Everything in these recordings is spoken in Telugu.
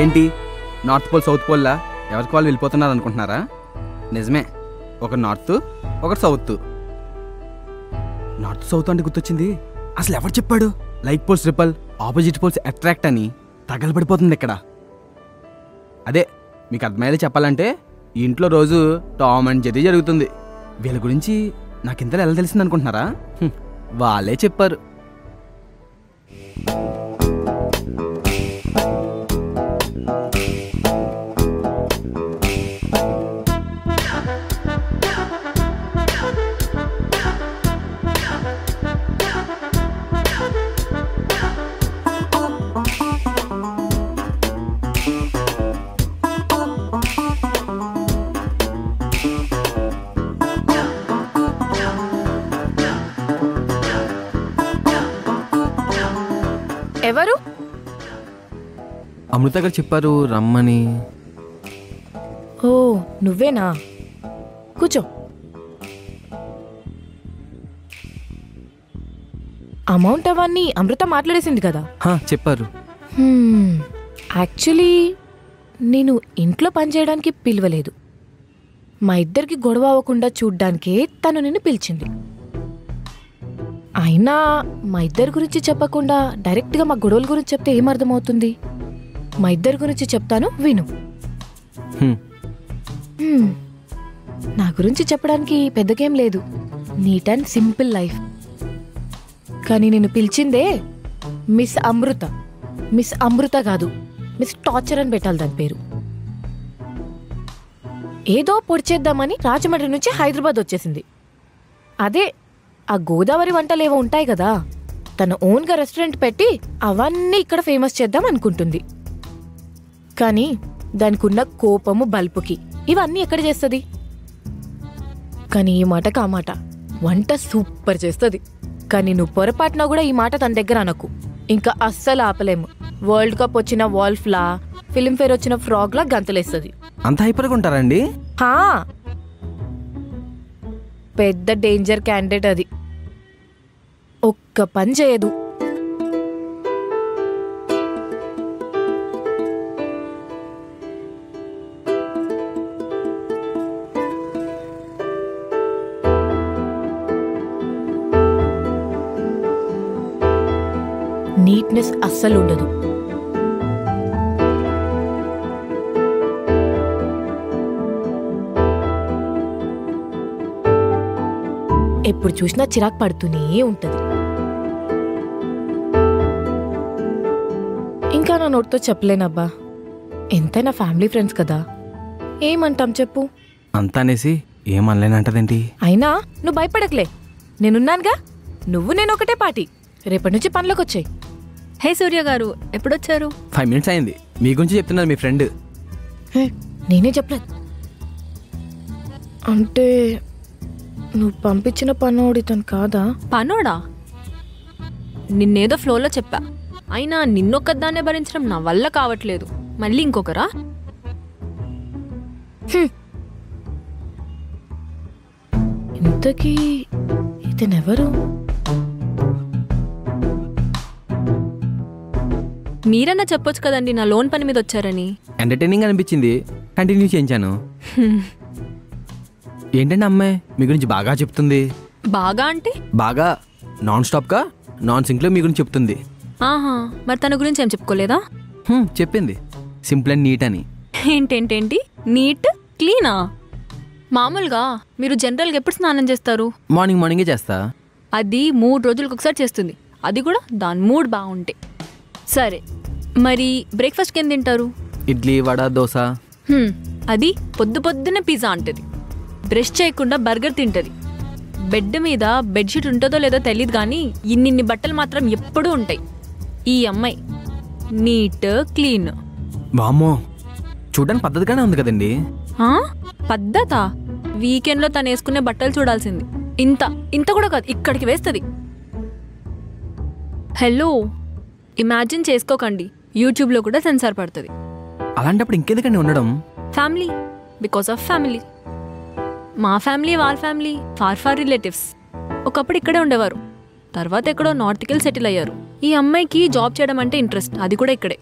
ఏంటి నార్త్ పోల్ సౌత్ పోల్లా ఎవరికి వాళ్ళు వెళ్ళిపోతున్నారు అనుకుంటున్నారా? నిజమే, ఒక నార్త్ ఒక సౌత్. నార్త్ సౌత్ అంటే గుర్తొచ్చింది, అసలు ఎవరు చెప్పాడు like poles repel opposite poles attract అని? తగలబడిపోతుంది ఇక్కడ. అదే మీకు అర్థమయ్యేది చెప్పాలంటే ఈ ఇంట్లో రోజు టామ్ అండ్ జెర్రీ జరుగుతుంది. వీళ్ళ గురించి నాకు ఇంతలో ఎలా తెలిసింది అనుకుంటున్నారా? వాళ్ళే చెప్పారు. ఎవరు? అమృత గారు చెప్పారు రమ్మని. ఓ నువ్వేనా? కూర్చో. అమౌంట్ అవన్నీ అమృత మాట్లాడేసింది కదా? చెప్పారు. యాక్చువల్లీ నేను ఇంట్లో పనిచేయడానికి పిలవలేదు, మా ఇద్దరికి గొడవ అవ్వకుండా చూడ్డానికే తను నిన్ను పిలిచింది. అయినా మా ఇద్దరి గురించి చెప్పకుండా డైరెక్ట్గా మా గొడవల గురించి చెప్తే ఏమర్థమవుతుంది? మా ఇద్దరి గురించి చెప్తాను విను. నా గురించి చెప్పడానికి పెద్దగేం లేదు, నీట్ అండ్ సింపుల్ లైఫ్. కానీ నేను పిలిచిందే మిస్ అమృత. మిస్ అమృత కాదు, మిస్ టార్చర్ అని పెట్టాలి దాని పేరు. ఏదో పొడిచేద్దామని రాజమండ్రి నుంచి హైదరాబాద్ వచ్చేసింది. అదే ఆ గోదావరి వంటలేవో ఉంటాయి కదా, తన ఓన్గా రెస్టారెంట్ పెట్టి అవన్నీ ఇక్కడ ఫేమస్ చేద్దాం అనుకుంటుంది. కానీ దానికి ఉన్న కోపము బల్పుకి ఇవన్నీ ఎక్కడ చేస్తుంది? కానీ ఈ మాటకు ఆ మాట, వంట సూపర్ చేస్తుంది. కానీ నువ్వు పొరపాటున కూడా ఈ మాట తన దగ్గర అనకు, ఇంకా అస్సలు ఆపలేము. వరల్డ్ కప్ వచ్చిన వాల్ఫ్లా, ఫిల్మ్ఫేర్ వచ్చిన ఫ్రాగ్లా గంతలేస్తుంది. అంత హైపర్గా ఉంటారండి? పెద్ద డేంజర్ క్యాండిడేట్ అది. ఒక్క పని చేయదు. నీట్నెస్ అస్సలు ఉండదు. ఎప్పుడు చూసినా చిరాకు పడుతూనే ఉంటది. ఇంకా నా నోటితో చెప్పలేనబ్బా, ఎంతైనా ఫ్యామిలీ ఫ్రెండ్స్ కదా, ఏమంటాం చెప్పు? అంతా అనేసి ఏమనలేనంటదేంటి? అయినా నువ్వు భయపడకలే, నేనున్నానుగా. నువ్వు నేను ఒకటే పార్టీ. రేపటి నుంచి పనిలోకి వచ్చాయి. హే సూర్య గారు, ఎప్పుడొచ్చారు? 5 minutes అయింది. మీ గురించి చెప్తున్నారు మీ ఫ్రెండ్. నేనే చెప్పలేదు అంటే నువ్వు పంపించిన పనోడు ఇతను కాదా? పనోడా? నిన్నేదో ఫ్లోలో చెప్పా, అయినా నిన్నొక్కదాన్నే భరించడం నా వల్ల కావట్లేదు. మళ్ళీ ఇంకొకరా? ఇంతకీ ఇతనెవరు? మీరన్నా చెప్పొచ్చు కదండి నా లోన్ పని మీద వచ్చారని. ఎంటర్టైనింగ్ అనిపించింది, కంటిన్యూ చేయించాను. ఏంటంటే అమ్మాయి మీ గురించి బాగా చెప్తుంది. బాగా అంటే? బాగా నాన్ స్టాప్గా నాన్ సింక్లో మీ గురించి చెప్తుంది. ఆహా, మరి తన గురించి ఏం చెప్పుకోలేదా? చెప్పింది, సింపుల్ అండ్ నీట్ అని. ఏంటేంటేంటి? నీట్ క్లీనా? మామూలుగా మీరు జనరల్గా ఎప్పుడు స్నానం చేస్తారు? మార్నింగే చేస్తా. అది 3 రోజులకు ఒకసారి చేస్తుంది, అది కూడా దాని మూడ్ బాగుంటే. సరే, మరి బ్రేక్ఫాస్ట్కి ఏం తింటారు? ఇడ్లీ, వడ, దోశ. అది పొద్దున్నే పిజ్జా అంటది. బ్రష్ చేయకుండా బర్గర్ తింటది. బెడ్ మీద బెడ్షీట్ ఉంటుందో లేదో తెలియదు కానీ ఇన్నిన్ని బట్టలు మాత్రం ఎప్పుడూ ఉంటాయి. ఈ అమ్మాయి నీట్ క్లీన్. వామ్మో, చూడడానికి పద్ధతిగానే ఉంది కదండి. పద్ధత? వీకెండ్లో తను వేసుకునే బట్టలు చూడాల్సింది. ఇంత కూడా కాదు, ఇక్కడికి వేస్తుంది. హలో, ఇమాజిన్ చేసుకోకండి, యూట్యూబ్లో కూడా సెన్సార్ పడుతుంది. అలాంటప్పుడు ఇంకెందుకండి ఉండడం? Family, because of family. మా ఫ్యామిలీ వాళ్ళ ఫ్యామిలీ ఫార్ రిలేటివ్స్. ఒకప్పుడు ఇక్కడే ఉండేవారు, తర్వాత ఎక్కడో నార్త్కి సెటిల్ అయ్యారు. ఈ అమ్మాయికి జాబ్ చేయడం అంటే ఇంట్రెస్ట్, అది కూడా ఇక్కడే.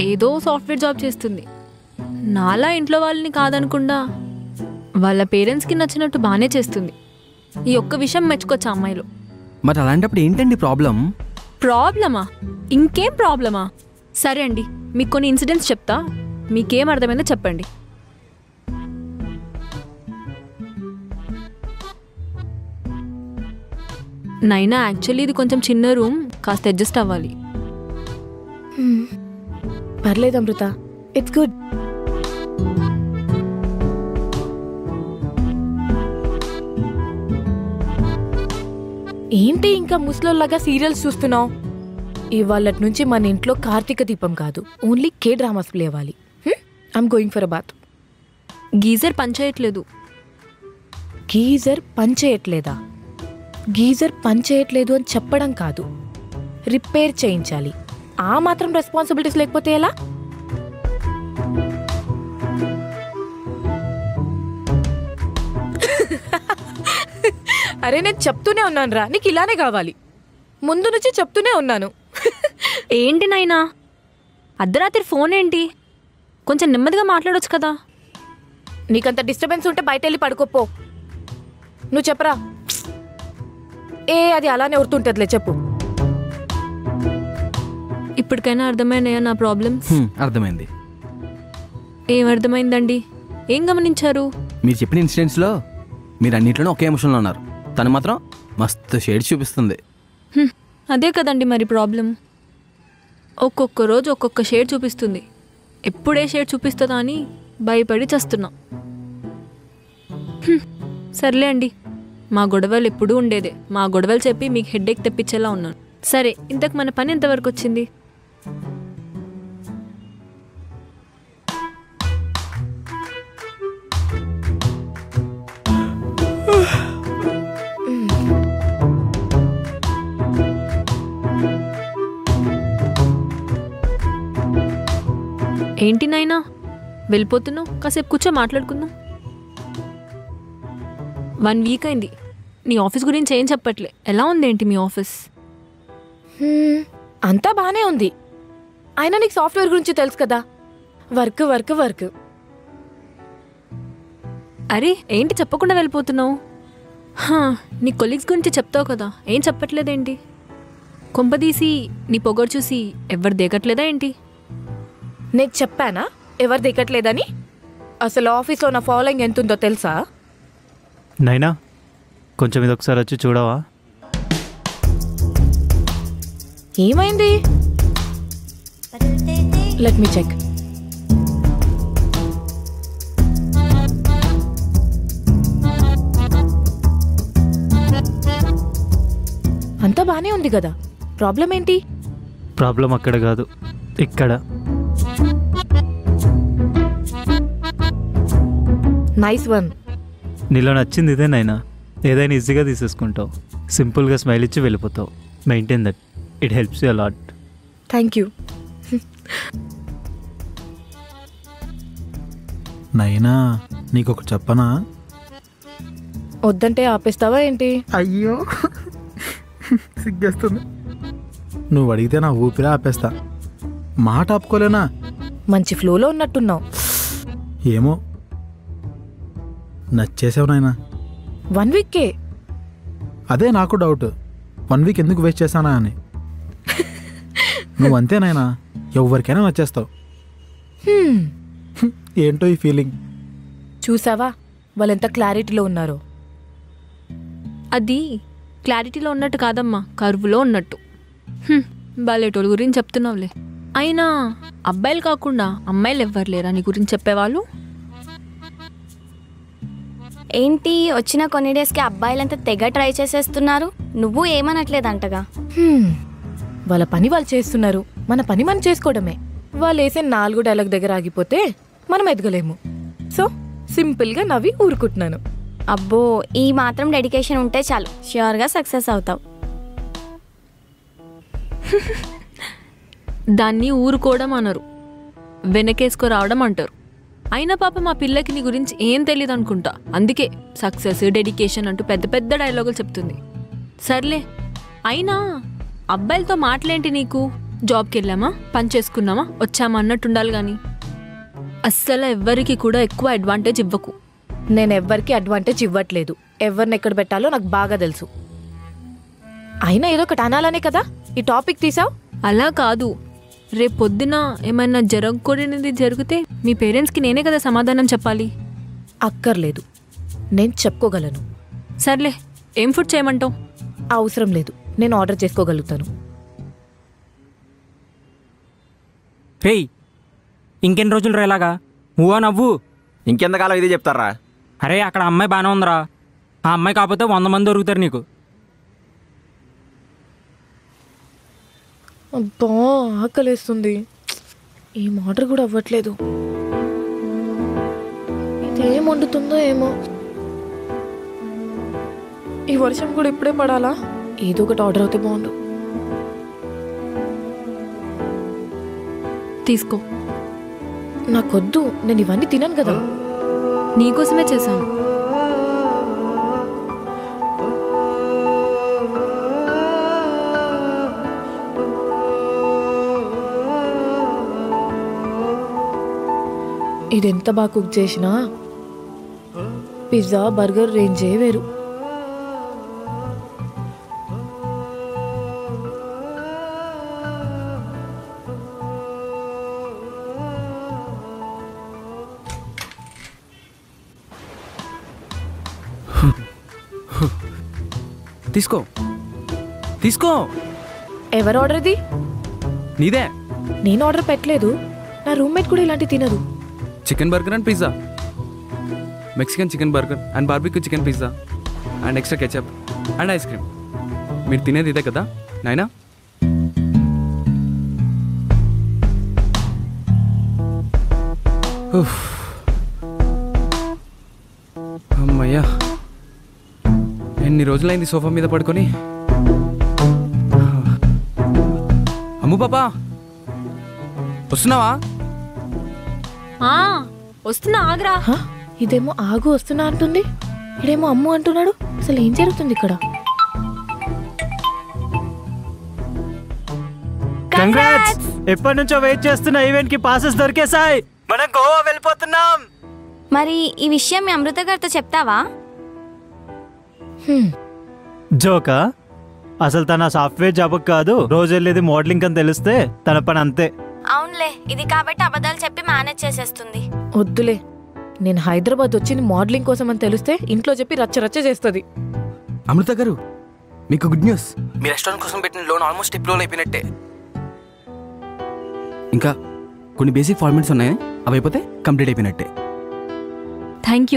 ఏదో సాఫ్ట్వేర్ జాబ్ చేస్తుంది. నాలా ఇంట్లో వాళ్ళని కాదనకుండా వాళ్ళ పేరెంట్స్కి నచ్చినట్టు బాగానే చేస్తుంది. ఈ ఒక్క విషయం మెచ్చుకోవచ్చు ఆ అమ్మాయిలో. మరి అలాంటప్పుడు ఏంటండి ప్రాబ్లం? ప్రాబ్లమా? ఇంకేం ప్రాబ్లమా? సరే అండి, మీకు కొన్ని ఇన్సిడెంట్స్ చెప్తా, మీకేం అర్థమైందో చెప్పండి. నైనా, యాక్చువల్లీ ఇది కొంచెం చిన్న రూమ్, కాస్త అడ్జస్ట్ అవ్వాలి. పర్లేదు అమృత, ఇట్స్ గుడ్. ఏంటి ఇంకా ముసలోళ్ళగా సీరియల్స్ చూస్తున్నావు? ఇవాళ నుంచి మన ఇంట్లో కార్తీక దీపం కాదు, ఓన్లీ కే డ్రామాస్ ప్లే అవ్వాలి. I'm going for a bath. Geyser పనిచేయట్లేదు. గీజర్ పనిచేయట్లేదా? గీజర్ పనిచేయట్లేదు అని చెప్పడం కాదు, రిపేర్ చేయించాలి. ఆ మాత్రం రెస్పాన్సిబిలిటీస్ లేకపోతే ఎలా? అరే నేను చెప్తూనే ఉన్నాను రా, నీకు ఇలానే కావాలి. ముందు నుంచి చెప్తూనే ఉన్నాను. ఏంటి నాయనా, అర్ధరాత్రి ఫోన్ ఏంటి? కొంచెం నెమ్మదిగా మాట్లాడొచ్చు కదా. నీకంత డిస్టర్బెన్స్ ఉంటే బయట వెళ్ళి పడుకోపో. నువ్వు చెప్పరా. అది అలానే ఉరుతుంటదిలే, చెప్పు. ఇప్పటికైనా అర్థమైనాయా నా ప్రాబ్లమ్స్? అర్థమైంది. ఏం అర్థమైందండి? ఏం గమనించారు? మీరు చెప్పిన ఇన్సిడెంట్స్లో మీరు అన్నింటిలోనే ఒకే ఎమోషన్లో ఉన్నారు. తను మాత్రం మస్తు షేడ్స్ చూపిస్తుంది. అదే కదండి మరి ప్రాబ్లం. ఒక్కొక్క రోజు ఒక్కొక్క షేడ్ చూపిస్తుంది. ఎప్పుడే షేడ్ చూపిస్తుందా అని భయపడి చస్తున్నా. సర్లే అండి, మా గొడవలు ఎప్పుడూ ఉండేదే. మా గొడవలు చెప్పి మీకు హెడ్ఏక్ తెప్పించేలా ఉన్నాను. సరే, ఇంతకు మన పని ఎంతవరకు వచ్చింది? ఏంటి నాయనా వెళ్ళిపోతున్నావు? కాసేపు కూర్చో మాట్లాడుకుందాం. 1 వీక్ అయింది. నీ ఆఫీస్ గురించి ఏం చెప్పట్లే. ఎలా ఉంది ఏంటి మీ ఆఫీస్? అంతా బానే ఉంది. అయినా నీకు సాఫ్ట్వేర్ గురించి తెలుసు కదా, వర్క్ వర్క్ వర్క్. అరే ఏంటి చెప్పకుండా వెళ్ళిపోతున్నావు? నీ కొలీగ్స్ గురించి చెప్తావు కదా, ఏం చెప్పట్లేదేంటి? కొంపదీసి నీ పొగరు చూసి ఎవరు దిగట్లేదా ఏంటి? నేను చెప్పానా ఎవరు దిగట్లేదని? అసలు ఆఫీస్లో నా ఫాలోయింగ్ ఎంతుందో తెలుసా? నైనా, కొంచెం ఇది ఒకసారి వచ్చి చూడవా? ఏమైంది? Let me check. అంతా బానే ఉంది కదా, ప్రాబ్లం ఏంటి? ప్రాబ్లం అక్కడ కాదు, ఇక్కడ. Nice one. నీలో నచ్చింది ఇదే నైనా. ఏదైనా ఈజీగా తీసేసుకుంటావు, సింపుల్గా స్మైల్ ఇచ్చి వెళ్ళిపోతావు. Maintain that, it helps you a lot. Thank you. నైనా, నీకొకటి చెప్పనా? వద్దంటే ఆపేస్తావా ఏంటి? అయ్యో సిగ్గేస్తుంది. నువ్వు అడిగితే నా ఊపిరి ఆపేస్తా. మాట ఆపుకోలేనా? మంచి ఫ్లోలో ఉన్నట్టున్నావు. ఏమో, నచ్చేసావు నాయనా. 1 వీక్కే? అదే నాకు డౌట్, 1 వీక్ ఎందుకు వేస్ట్ చేశానా అని. నువ్వు అంతేనాయనా, ఎవరికైనా నచ్చేస్తావు. ఏంటో ఈ ఫీలింగ్. చూసావా వాళ్ళెంత క్లారిటీలో ఉన్నారో? అది క్లారిటీలో ఉన్నట్టు కాదమ్మా, కర్వ్లో ఉన్నట్టు. బాలేటోళ్ళ గురించి చెప్తున్నావులే. అయినా అబ్బాయిలు కాకుండా అమ్మాయిలు ఎవ్వరు లేరా నీ గురించి చెప్పేవాళ్ళు? ఏంటి వచ్చిన కొన్ని డేస్కి అబ్బాయిలంతా తెగ ట్రై చేసేస్తున్నారు, నువ్వు ఏమనట్లేదంటగా? వాళ్ళ పని వాళ్ళు చేస్తున్నారు, మన పని మనం చేసుకోవడమే. వాళ్ళు వేసే 4 డైలాగ్ దగ్గర ఆగిపోతే మనం ఎదగలేము. సో సింపుల్గా నవ్వి ఊరుకుంటున్నాను. అబ్బో, ఈ మాత్రం డెడికేషన్ ఉంటే చాలు, ష్యూర్గా సక్సెస్ అవుతావు. దాన్ని ఊరుకోవడం అనరు, వెనకేసుకో రావడం అంటారు. అయినా పాప మా పిల్లకి నీ గురించి ఏం తెలియదు అనుకుంటా, అందుకే సక్సెస్ డెడికేషన్ అంటూ పెద్ద పెద్ద డైలాగులు చెప్తుంది. సర్లే, అయినా అబ్బాయిలతో మాటలేంటి నీకు? జాబ్కి వెళ్ళామా, పని చేసుకున్నామా, వచ్చామా అన్నట్టు ఉండాలి కానీ అస్సలు ఎవ్వరికి కూడా ఎక్కువ అడ్వాంటేజ్ ఇవ్వకు. నేను ఎవ్వరికి అడ్వాంటేజ్ ఇవ్వట్లేదు. ఎవరిని ఎక్కడ పెట్టాలో నాకు బాగా తెలుసు. అయినా ఏదో ఒకటి అనాలనే కదా ఈ టాపిక్ తీసావు. అలా కాదు, రేపు పొద్దున ఏమైనా జరగకూడనిది జరిగితే మీ పేరెంట్స్కి నేనే కదా సమాధానం చెప్పాలి. అక్కర్లేదు, నేను చెప్పుకోగలను. సర్లే, ఏం ఫుడ్ చేయమంటావు? అవసరం లేదు, నేను ఆర్డర్ చేసుకోగలుగుతాను. రేయ్, ఇంకెన్ని రోజులు రా ఇలాగా? నువ్వా నవ్వు? ఇంకెంతకాలం ఇదే చెప్తారా? అరే, అక్కడ అమ్మాయి బాగానే ఉందిరా. ఆ అమ్మాయి కాకపోతే 100 మంది దొరుకుతారు నీకు. అబ్బా, ఆకలేస్తుంది. ఏం ఆర్డర్ కూడా అవ్వట్లేదు. ఇదేం వండుతుందో ఏమో. ఈ వర్షం కూడా ఇప్పుడే పడాలా? ఏదో ఒకటి ఆర్డర్ అవుతే బాగుండు. తీసుకో. నాకొద్దు, నేను ఇవన్నీ తినను కదా. నీకోసమే చేశాను. ఇది ఎంత బాగా కుక్ చేసినా పిజ్జా బర్గర్ రేంజే వేరు. తీసుకో తీసుకో. ఎవరు ఆర్డర్ ఇది? నీదే. నేను ఆర్డర్ పెట్టలేదు. నా రూమ్మేట్ కూడా ఇలాంటి తినదు. Chicken burger and pizza, Mexican chicken burger and barbecue chicken pizza and extra ketchup and ice cream. మీరు తినేది ఇదే కదా నాయనా? అమ్మయ్యా, ఎన్ని రోజులైంది సోఫా మీద పడుకొని. అమ్ము పాపా, వస్తున్నావా? వస్తున్నా, ఆగ్రా. హ? ఇదేమో ఆగు వస్తున్నా అంటుంది, ఇదేమో అమ్ము అంటున్నాడు. అసలు ఏం జరుగుతుంది ఇక్కడ? కంగ్రాట్స్! ఎప్పటి నుంచో వెయిట్ చేస్తున్న ఈవెంట్ కి పాసెస్ దొరికేసాయి. మనం గోవా వెళ్ళిపోతున్నాం. మరి ఈ విషయం మీ అమృత గారితో చెప్తావా? జోకా? అసలు తన సాఫ్ట్వేర్ జాబ్ కాదు, రోజు వెళ్ళేది మోడలింగ్ అని తెలిస్తే తన పని అంతే. అవునులే, ఇది కాబట్టి అబద్ధాలు చెప్పి మేనేజ్ చేసేస్తుంది. వద్దులే, నేను హైదరాబాద్ వచ్చింది మోడలింగ్ కోసం అని తెలిస్తే ఇంట్లో చెప్పి రచ్చ రచ్చ చేస్తుంది. అమృత గారు, మీకు గుడ్ న్యూస్. మీ రెస్టారెంట్ కోసం పెట్టిన లోన్ ఆల్మోస్ట్ ఎప్రూవల్ అయిపోయినట్టే. ఇంకా కొన్ని బేసిక్ ఫార్మాలిటీస్ ఉన్నాయి, అవి అయిపోతే కంప్లీట్ అయిపోయినట్టే. థ్యాంక్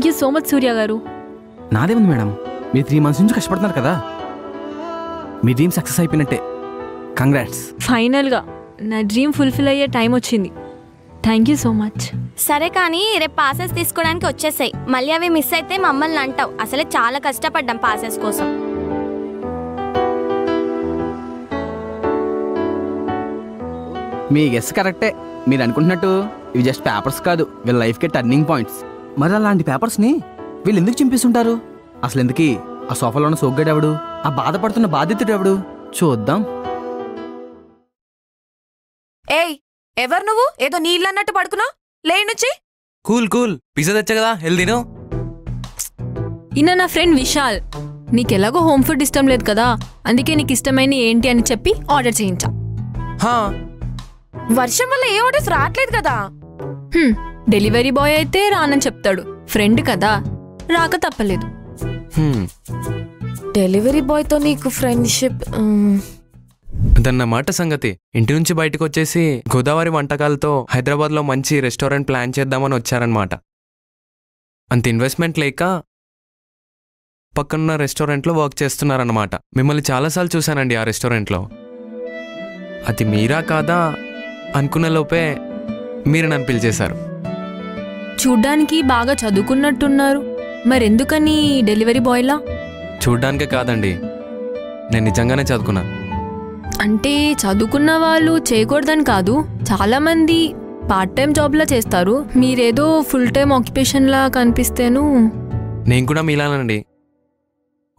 యూ సో మచ్ సూర్య గారు. నాదేముంది మేడం, మీరు 3 months నుంచి కష్టపడుతున్నారు కదా, మీ డ్రీమ్ సక్సెస్ అయిపోయినట్టే. కంగ్రాట్స్. ఫైనల్గా నా డ్రీమ్ ఫుల్ఫిల్ అయ్యే టైం వచ్చింది. Thank you so much. సరే కానీ రేపు పాసెస్ తీసుకోవడానికి వచ్చేసాయి. మళ్ళీ అవి మిస్ అయితే మమ్మల్ని అంటావు. అసలే చాలా కష్టపడ్డాం పాసెస్ కోసం. మీ గెస్ కరెక్టే. మీరు అనుకుంటున్నట్టు ఇవి జస్ట్ పేపర్స్ కాదు, వీళ్ళ లైఫ్కే టర్నింగ్ పాయింట్స్. మరి అలాంటి పేపర్స్ని వీళ్ళు ఎందుకు చింపేస్తుంటారు? అసలు ఎందుకు ఆ సోఫాలో ఉన్న సోగ్గాడు ఎవడు? ఆ బాధపడుతున్న బాధితుడు ఎవడు? చూద్దాం. ఏయ్, ఎవరు నువ్వు? ఏదో నీళ్ళు అన్నట్టు పడుకున్నావు, లే నుంచి. కూల్ పిజ్జా తెచ్చా కదా, హెల్దీను. ఈయన నా ఫ్రెండ్ విశాల్. నీకెలాగో హోమ్ ఫుడ్ ఇష్టం లేదు కదా, అందుకే నీకు ఇష్టమైన ఏంటి అని చెప్పి ఆర్డర్ చేయించా. వర్షం వల్ల ఏ ఆర్డర్స్ రావట్లేదు కదా. డెలివరీ బాయ్ అయితే రానని చెప్తాడు, ఫ్రెండ్ కదా రాక తప్పలేదు. డెలివరీ బాయ్తో నీకు ఫ్రెండ్షిప్? అదన్నమాట సంగతి. ఇంటి నుంచి బయటకు వచ్చేసి గోదావరి వంటకాలతో హైదరాబాద్లో మంచి రెస్టారెంట్ ప్లాన్ చేద్దామని వచ్చారనమాట. అంత ఇన్వెస్ట్మెంట్ లేక పక్కనున్న రెస్టారెంట్లో వర్క్ చేస్తున్నారన్నమాట. మిమ్మల్ని చాలాసార్లు చూశానండి ఆ రెస్టారెంట్లో. అది మీరా కాదా అనుకున్న లోపే మీరు నన్ను పిలిచేశారు. చూడ్డానికి బాగా చదువుకున్నట్టున్నారు, మరెందుకని డెలివరీ బాయ్లా? చూడ్డానికే కాదండి, నేను నిజంగానే చదువుకున్నాను. అంటే చదువుకున్న వాళ్ళు చేయకూడదని కాదు, చాలామంది పార్ట్ టైం జాబ్లా చేస్తారు. మీరేదో ఫుల్ టైం ఆక్యుపేషన్లా కనిపిస్తేను. నేను కూడా మీలానండి,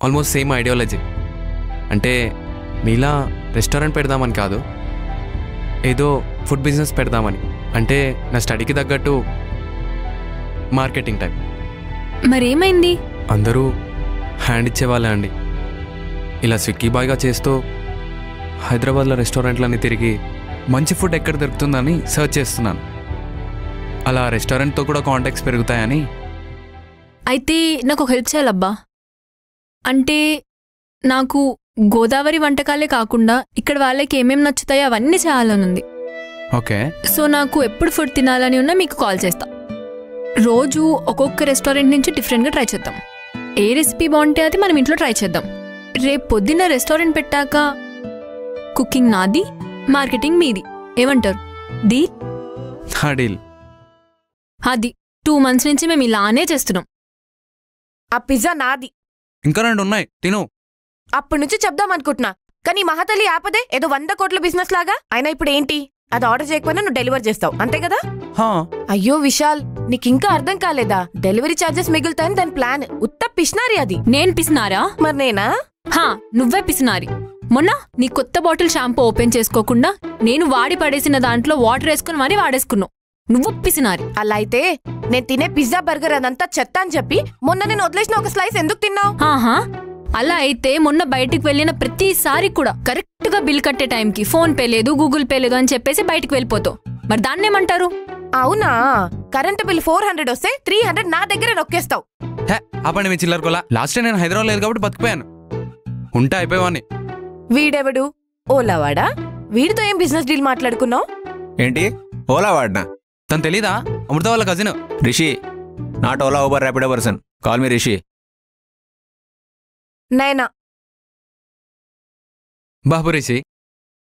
ఆల్మోస్ట్ సేమ్ ఐడియాలజీ. అంటే మీలా రెస్టారెంట్ పెడదామని కాదు, ఏదో ఫుడ్ బిజినెస్ పెడదామని. అంటే నా స్టడీకి తగ్గట్టు మార్కెటింగ్ టైప్. మరేమైంది? అందరూ హ్యాండ్ ఇచ్చేవాళ్ళే అండి. ఇలా స్విగ్గీ బాయ్గా చేస్తూ హైదరాబాద్లో రెస్టారెంట్లన్నీ తిరిగి మంచి ఫుడ్ ఎక్కడ దొరుకుతుందని సర్చ్ చేస్తున్నాను. అలా రెస్టారెంట్తో కూడా కాంటాక్ట్స్ పెరుగుతాయని. అయితే నాకు ఒక హెల్ప్ చేయాలబ్బా. అంటే నాకు గోదావరి వంటకాలే కాకుండా ఇక్కడ వాళ్ళకి ఏమేమి నచ్చుతాయో అవన్నీ చేయాలనుంది. ఓకే. సో నాకు ఎప్పుడు ఫుడ్ తినాలని ఉన్నా మీకు కాల్ చేస్తా. రోజు ఒక్కొక్క రెస్టారెంట్ నుంచి డిఫరెంట్గా ట్రై చేద్దాం. ఏ రెసిపీ బాగుంటే అది మనం ఇంట్లో ట్రై చేద్దాం. రేపు పొద్దున్న రెస్టారెంట్ పెట్టాక కుకింగ్ నాది, మార్కెటింగ్ మీది. ఏమంటారు? డీల్? డీల్. అది 2 months నుంచి మేము ఇలానే చేస్తున్నాం. ఆ పిజ్జా నాది. ఇంకా 2 ఉన్నాయి, తిను. అప్పటి నుంచి చెప్దాం అనుకుంటున్నా, కానీ మహాతల్లి ఆపదే. ఏదో 100 కోట్ల బిజినెస్ లాగా. అయినా ఇప్పుడు ఏంటి, అది ఆర్డర్ చేయకపోయినా నువ్వు డెలివర్ చేస్తావు, అంతే కదా? అయ్యో విశాల్, నీకింకా అర్థం కాలేదా? డెలివరీ ఛార్జెస్ మిగులుతాయని దాని ప్లాన్. ఉత్త పిసినారి అది. నేను పిసినారా? మరి నేనా? నువ్వే పిసినారి. మొన్న నీ కొత్త బాటిల్ షాంపూ ఓపెన్ చేసుకోకుండా నేను వాడి పడేసిన దాంట్లో వాటర్ వేసుకుని మరీ వాడేసుకున్నావు. నువ్వు పిసినారి. అలా అయితే నేను తినే పిజ్జా బర్గర్ అదంతా చెత్త అని చెప్పి మొన్న నేను వదిలేసిన ఒక స్లైస్ ఎందుకు తిన్నావు? అలా అయితే మొన్న బయటికి వెళ్ళిన ప్రతిసారి కూడా కరెక్ట్ గా బిల్ కట్టే టైంకి ఫోన్ పే లేదు, గూగుల్ పే లేదు అని చెప్పేసి బయటికి వెళ్ళిపోతావు. మరి దాన్నేమంటారు? అవునా, కరెంట్ బిల్ 400 వస్తే 300 నా దగ్గర నొక్కేస్తావు. అప్పటి మీ చిల్లర కొలా. లాస్ట్ టైం నేను హైదరాబాద్ లేదు కాబట్టి బతికిపోయాను. ఉంటే అయిపోయావాన్ని. వీడెవడు? ఓలావాడా? వీడితో ఏం బిజినెస్ డీల్ మాట్లాడుకున్నావు? ఏంటి ఓలా వాడినా? తను తెలీదా? అమృత వాళ్ళ cousin Rishi. Not Ola, Uber, Rapido person. Call me Rishi. నైనా. బాబు రిషి,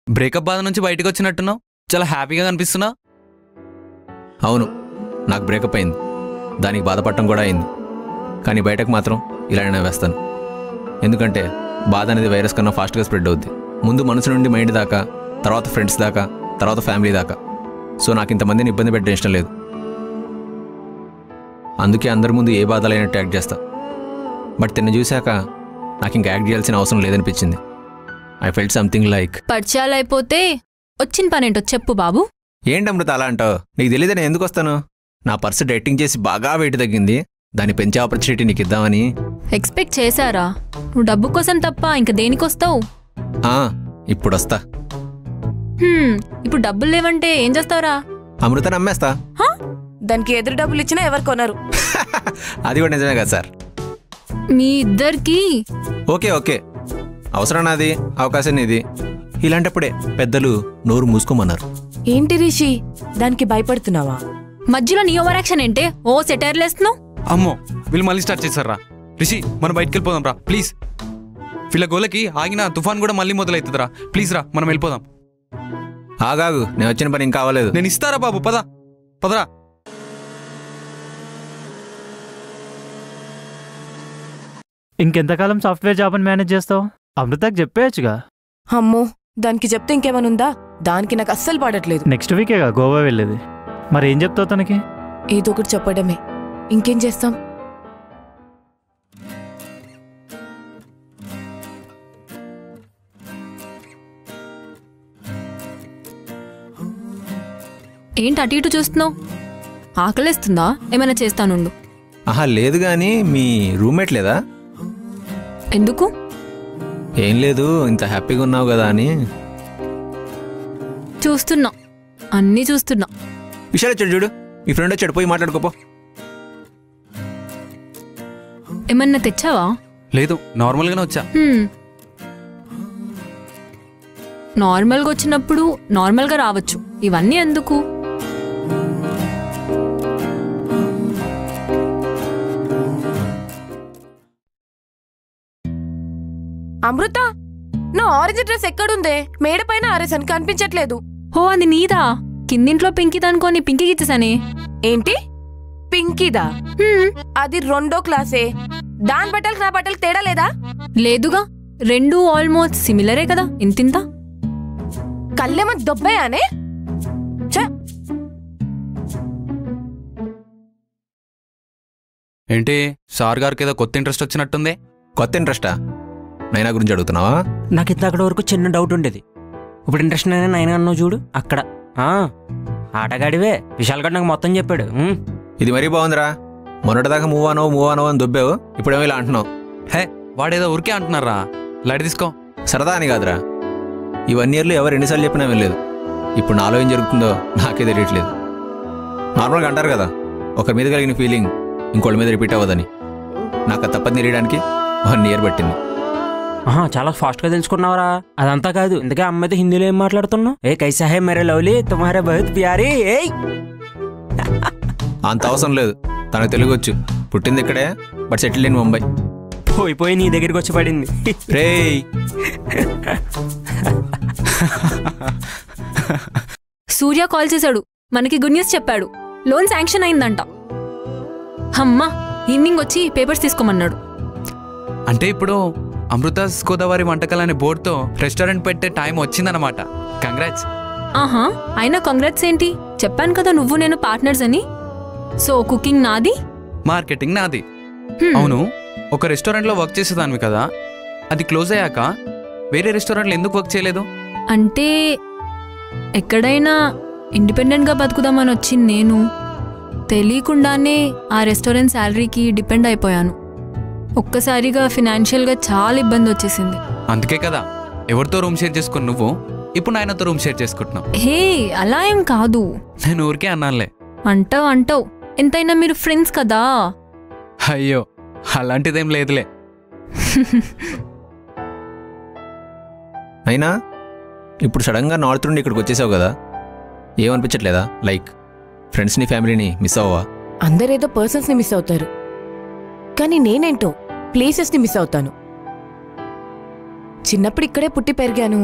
బ్రేకప్ బాధ నుంచి బయటకు వచ్చినట్టున్నావు. చాలా హ్యాపీగా కనిపిస్తున్నావు. అవును, నాకు బ్రేకప్ అయింది. దానికి బాధపడటం కూడా అయింది. కానీ బయటకు మాత్రం ఇలానే నవ్వేస్తాను. ఎందుకంటే బాధ అనేది వైరస్ కన్నా ఫాస్ట్గా స్ప్రెడ్ అవుద్ది. ముందు మనసు నుండి మైండ్ దాకా, తర్వాత ఫ్రెండ్స్ దాకా, తర్వాత ఫ్యామిలీ దాకా. సో నాకు ఇంతమందిని ఇబ్బంది పెట్టడం ఇష్టం లేదు. అందుకే అందరి ముందు ఏ బాధలైనట్టు యాక్ట్ చేస్తా. బట్ తిన్న చూశాక నాకు ఇంకా యాక్ట్ చేయాల్సిన అవసరం లేదనిపించింది. I felt something like. పరిచయాలు అయిపోతే వచ్చిన పనేంటో చెప్పు బాబు. ఏంటి అమృత అలా అంటావు? నీకు తెలియదు నేను ఎందుకు వస్తాను? నా పర్సు డైటింగ్ చేసి బాగా వెయిట్ తగ్గింది. దాన్ని పెంచే ఆపర్చునిటీ నీకు ఇద్దామని. ఎక్స్పెక్ట్ చేశారా? నువ్వు డబ్బు కోసం తప్ప ఇంక దేనికొస్తావు? ఇప్పుడు వస్తా. ఇప్పుడు డబ్బులు లేవంటే ఏం చేస్తావురా? అమృత నమ్మేస్తా. దానికి ఎదురు డబ్బులు ఇచ్చినా ఎవరు కొనరు. అది కూడా నిజమే కదా సార్. మీ ఇద్దరికి ఓకే ఓకే, అవసరం నాది, అవకాశం నీది. ఇలాంటప్పుడే పెద్దలు నోరు మూసుకోమన్నారు. ఏంటి రిషి, దానికి భయపడుతున్నావా? మధ్యలో నీ ఓవర్ యాక్షన్ ఏంటే? ఓ సెటైర్లేస్తున్నావు. అమ్మో, వీళ్ళు మళ్ళీ స్టార్ట్ చేశారా? రిషి, మనం బయటకు వెళ్ళిపోదాం రా ప్లీజ్. వీళ్ళ గోలకి ఆగిన తుఫాన్ కూడా మళ్ళీ మొదలవుతుందిరా. ప్లీజ్ రా, మనం వెళ్ళిపోదాం. ఆగాగు, నేను వచ్చిన పని ఇంకా అవ్వలేదు. నేను ఇస్తారా బాబు, పద పదరా. ఇంకెంతకాలం సాఫ్ట్వేర్ జాబ్ అని మేనేజ్ చేస్తావు? అమృతకు చెప్పేయచ్చుగా. అమ్మో, దానికి చెప్తే ఇంకేమనుందా? దానికి నాకు అస్సలు పడట్లేదు. నెక్స్ట్ వీకేగా గోవా వెళ్ళేది. మరి ఏం చెప్తావు తనకి? ఏదో ఒకటి చెప్పడమే, ఇంకేం చేస్తాం? ఏంటి అటు ఇటు చూస్తున్నావు? ఆకలేస్తుందా? ఏమైనా చేస్తానుండు. ఆహా లేదు, కానీ మీ రూమ్మేట్ లేదా? ఎందుకు? ఏం లేదు, ఇంత హ్యాపీగా ఉన్నావు కదా అని. చూస్తున్నా, అన్నీ చూస్తున్నా. విషయాలు వచ్చాడు చూడు, మీ ఫ్రెండ్ వచ్చాడు, పోయి మాట్లాడుకోపో. ఏమన్నా తెచ్చావా? లేదు, నార్మల్గానే వచ్చా. నార్మల్గా వచ్చినప్పుడు నార్మల్గా రావచ్చు, ఇవన్నీ ఎందుకు? అమృత, నా ఆరెంజ్ డ్రెస్ ఎక్కడుందే? మేడ పైన ఆరేసాను, కనిపించట్లేదు. ఓ, అది నీదా? కిందింట్లో పింకీ అనుకోని పింకీకి ఇచ్చేసానే. ఏంటి పింకీదా? అది 2వ క్లాసే. దాని బట్టలకు నా బట్టలకు తేడా లేదా? లేదుగా, 2 ఆల్మోస్ట్ సిమిలరే కదా, ఇంతింత. కళ్ళేమో దొబ్బయానే. ఏంటి సార్ గారికి ఏదో కొత్త ఇంట్రెస్ట్ వచ్చినట్టుంది? కొత్త ఇంట్రెస్టా? నైనా గురించి అడుగుతున్నావా? నాకు ఇంత అక్కడ వరకు చిన్న డౌట్ ఉండేది. ఇప్పుడు ఇంట్రెస్ట్ అయినా నైనా అన్నావు చూడు అక్కడ. ఆటగాడివే. విశాల్ గడ్ నాకు మొత్తం చెప్పాడు. ఇది మరీ బాగుందిరా. మొన్నటిదాకా మూవ్ అనో అని దుబ్బావు, ఇప్పుడేమో ఇలా అంటున్నావు. హే, వాడేదో ఊరికే అంటున్నారా. లైట్ తీసుకో. సరదా అని కాదురా, ఈ 1 yearలో ఎవరు ఎన్నిసార్లు చెప్పినా వెళ్ళలేదు. ఇప్పుడు నాలో ఏం జరుగుతుందో నాకే తెలియట్లేదు. నార్మల్గా అంటారు కదా, ఒకరి మీద కలిగిన ఫీలింగ్ ఇంకోళ్ళ మీద రిపీట్ అవ్వదని. నాకు అది తప్పని తెలియడానికి 1 year పట్టింది. చాలా ఫాస్ట్గా తెలుసుకున్నావురా. అదంతా కాదు, ఇందుకే అమ్మాయితో హిందీలో ఏం మాట్లాడుతున్నావు? ఏ కైసా హై మేరే లవ్లీ తుమ్హారే బహుత్ ప్యారీ. అంత అవసరం లేదు, తనకు తెలుగు వచ్చు. పుట్టింది ఇక్కడే, బట్ సెటిల్ ఇన్ ముంబై. పోయి నీ దగ్గరికి వచ్చి పడింది. రేయ్, సూర్య కాల్ చేశాడు, మనకి గుడ్ న్యూస్ చెప్పాడు. లోన్ శాంక్షన్ అయిందంట. అమ్మా, ఈవినింగ్ వచ్చి పేపర్స్ తీసుకోమన్నాడు. అంటే ఇప్పుడు అమృతాస్ గోదావరి వంటకాలు అనే బోర్డుతో రెస్టారెంట్ పెట్టే టైం వచ్చిందన్నమాట. కంగ్రాట్స్. ఆహా, అయినా కంగ్రాట్స్ ఏంటి? చెప్పాను కదా నువ్వు నేను పార్ట్నర్స్ అని. సో కుకింగ్ నాది, మార్కెటింగ్ నాది. అవును, ఒక రెస్టారెంట్లో వర్క్ చేసేదానివి కదా, అది క్లోజ్ అయ్యాక వేరే రెస్టారెంట్లో ఎందుకు వర్క్ చేయలేదు? అంటే ఎక్కడైనా ఇండిపెండెంట్గా బతుకుదామని వచ్చింది నేను. తెలియకుండానే ఆ రెస్టారెంట్ శాలరీకి డిపెండ్ అయిపోయాను. ఒక్కసారిగా ఫినాన్షియల్గా చాలా ఇబ్బంది వచ్చేసింది. అందుకే కదా ఎవరితో రూమ్ షేర్ చేసుకుని నువ్వు ఇప్పుడు నాయనతో రూమ్ షేర్ చేసుకుంటున్నావు. హే, అలా ఏం కాదు. నేను ఊరికే అన్నానులే. అంటావు ఎంతైనా మీరు ఫ్రెండ్స్ కదా. అయ్యో, అలాంటిదేం లేదులే. అయినా ఇప్పుడు సడన్గా నార్త్ నుండి ఇక్కడికి వచ్చేసావు కదా, ఏమనిపించట్లేదా? లైక్ ఫ్రెండ్స్ని, ఫ్యామిలీని మిస్ అవ్వవా? అందరేదో పర్సన్స్ని మిస్ అవుతారు, కానీ నేనేంటో ప్లేసెస్ని మిస్ అవుతాను. చిన్నప్పుడు ఇక్కడే పుట్టి పెరిగాను.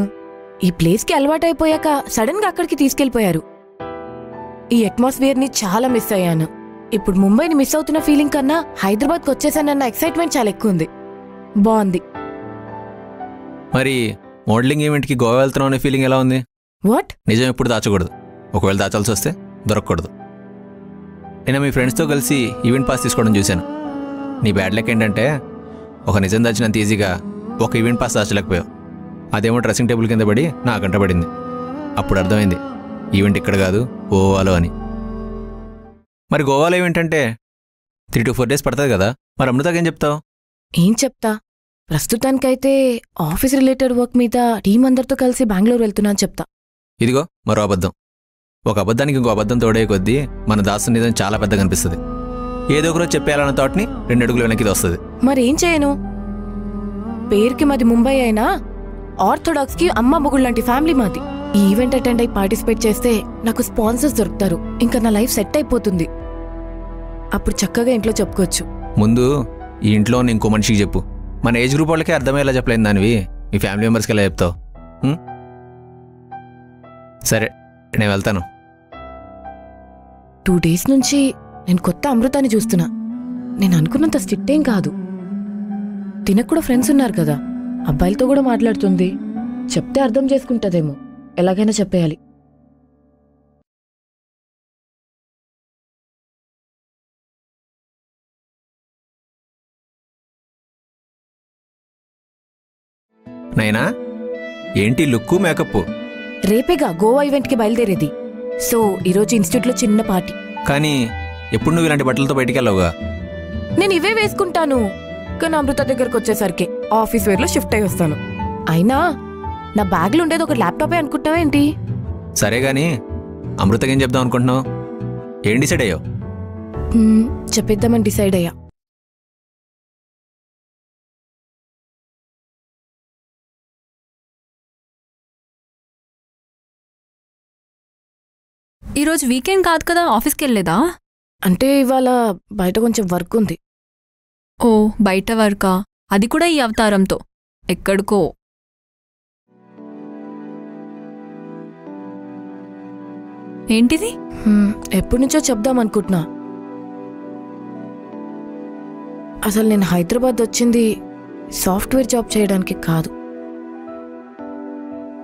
ఈ ప్లేస్కి అలవాటైపోయాక సడన్గా అక్కడికి తీసుకెళ్ళిపోయారు. ఈ అట్మాస్ఫియర్ని చాలా మిస్ అయ్యాను. ఇప్పుడు ముంబైని మిస్ అవుతున్న ఫీలింగ్ కన్నా హైదరాబాద్కి వచ్చేసానన్న ఎక్సైట్మెంట్ చాలా ఎక్కువ ఉంది. బాగుంది. మరి మోడలింగ్ ఈవెంట్కి గోవా వెళ్తున్నావు అనే ఫీలింగ్ ఎలా ఉంది? వాట్? నిజం ఎప్పుడు దాచకూడదు, ఒకవేళ దాచాల్సి వస్తే దొరకకూడదు. నేను మీ ఫ్రెండ్స్తో కలిసి ఈవెంట్ పాస్ తీసుకోవడం చూశాను. నీ బ్యాడ్ లక్ ఏంటంటే ఒక నిజం దాచినంత ఈజీగా ఒక ఈవెంట్ పాస్ దాచలేకపోయావు. అదేమో డ్రెస్సింగ్ టేబుల్ కింద పడి నా గంట పడింది. అప్పుడు అర్థమైంది ఈవెంట్ ఇక్కడ కాదు, గోవాలో అని. మరి గోవాలో ఈవెంట్ అంటే 3 to 4 days పడుతుంది కదా, మరి అమృతకేం చెప్తావు? ఏం చెప్తా, ప్రస్తుతానికైతే ఆఫీస్ రిలేటెడ్ వర్క్ మీద టీం అందరితో కలిసి బెంగళూరు వెళ్తున్నాను చెప్తా. ఇదిగో మరో అబద్ధం. ఒక అబద్ధానికి ఇంకో అబద్ధం తోడే కొద్దీ మన దాసు నిజం చాలా పెద్దగా అనిపిస్తుంది. ఏదో ఒకరోజు చెప్పేయాలన్న థాట్ని 2 అడుగులు వెనక్కి వస్తుంది. మరేం చేయను? పేరుకి మాది ముంబై అయినా ఆర్థోడాక్స్కి అమ్మ మొగుడు లాంటి ఫ్యామిలీ మాది. ఈ ఈవెంట్ అటెండ్ అయి పార్టిసిపేట్ చేస్తే నాకు స్పాన్సర్స్ దొరుకుతారు. ఇంకా నా లైఫ్ సెట్ అయిపోతుంది. అప్పుడు చక్కగా ఇంట్లో చెప్పుకోవచ్చు. ముందు ఈ ఇంట్లో ఉన్న ఇంకో మనిషికి చెప్పు. మన ఏజ్ గ్రూప్ వాళ్ళకే అర్థమయ్యేలా చెప్పలేను దానివి మీ ఫ్యామిలీ మెంబర్స్కి ఎలా చెప్తావు? సరే, నేను వెళ్తాను. 2 days నుంచి నేను కొత్త అమృతాన్ని చూస్తున్నా. నేను అనుకున్నంత స్ట్రిక్ట్ ఏం కాదు. తినకు కూడా ఫ్రెండ్స్ ఉన్నారు కదా, అబ్బాయిలతో కూడా మాట్లాడుతుంది. చెప్తే అర్థం చేసుకుంటుందేమో, ఎలాగైనా చెప్పేయాలి. నైనా, ఏంటి లుక్కు మేకప్? రేపేగా గోవా ఈవెంట్కి బయలుదేరేది. సో ఈరోజు ఇన్స్టిట్యూట్లో చిన్న పార్టీ. కానీ ఎప్పుడు నువ్వు ఇలాంటి బట్టలతో బయటికి వెళ్ళవుగా? నేను ఇవే వేసుకుంటాను, కానీ అమృత దగ్గరకు వచ్చేసరికి ఆఫీస్ వేర్లో షిఫ్ట్ అయి వస్తాను. అయినా నా బ్యాగ్లో ఉండేది ఒక ల్యాప్టాపే అనుకుంటావేంటి? సరే గాని అమృతకేం చెప్దాం అనుకుంటున్నావు? ఏం డిసైడ్ అయ్యావు? చెప్పేద్దామని డిసైడ్ అయ్యా. ఈరోజు వీకెండ్ కాదు కదా, ఆఫీస్కి వెళ్ళలేదా? అంటే ఇవాళ బయట కొంచెం వర్క్ ఉంది. ఓ, బయట వర్కా? అది కూడా ఈ అవతారంతో ఎక్కడికో. ఏంటిది? ఎప్పటి నుంచో చెప్దామనుకుంటున్నా. అసలు నేను హైదరాబాద్ వచ్చింది సాఫ్ట్వేర్ జాబ్ చేయడానికి కాదు.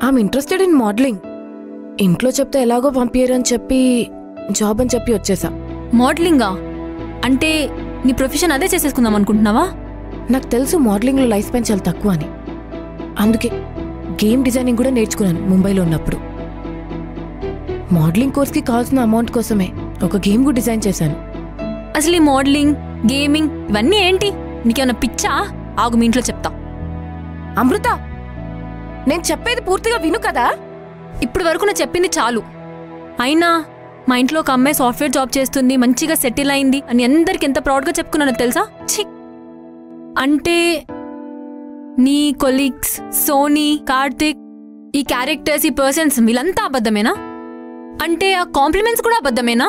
I'm interested in modelling. ఇంట్లో చెప్తే ఎలాగో పంపించరని చెప్పి జాబ్ అని చెప్పి వచ్చేసా. మోడలింగా? అంటే నీ ప్రొఫెషన్ అదే చేసేసుకుందాం అనుకుంటున్నావా? నాకు తెలుసు మోడలింగ్లో లైఫ్ స్పాన్ చాలా తక్కువ అని. అందుకే గేమ్ డిజైనింగ్ కూడా నేర్చుకున్నాను ముంబైలో ఉన్నప్పుడు. మోడలింగ్ కోర్స్కి కావాల్సిన అమౌంట్ కోసమే ఒక గేమ్ కూడా డిజైన్ చేశాను. అసలు ఈ మోడలింగ్ గేమింగ్ ఇవన్నీ ఏంటి? నీకేమన్నా పిచ్చా? ఆగు, మీ ఇంట్లో చెప్తా. అమృత, నేను చెప్పేది పూర్తిగా విను కదా. ఇప్పుడు వరకు నేను చెప్పింది చాలు. అయినా మా ఇంట్లో ఒక అమ్మాయి సాఫ్ట్వేర్ జాబ్ చేస్తుంది, మంచిగా సెటిల్ అయింది అని అందరికి ఎంత ప్రౌడ్గా చెప్పుకున్నానో తెలుసా? ఛీ! అంటే నీ కొలీగ్స్ సోనీ, కార్తిక్, ఈ క్యారెక్టర్స్, ఈ పర్సన్స్ వీళ్ళంతా అబద్ధమేనా? అంటే ఆ కాంప్లిమెంట్స్ కూడా అబద్ధమేనా?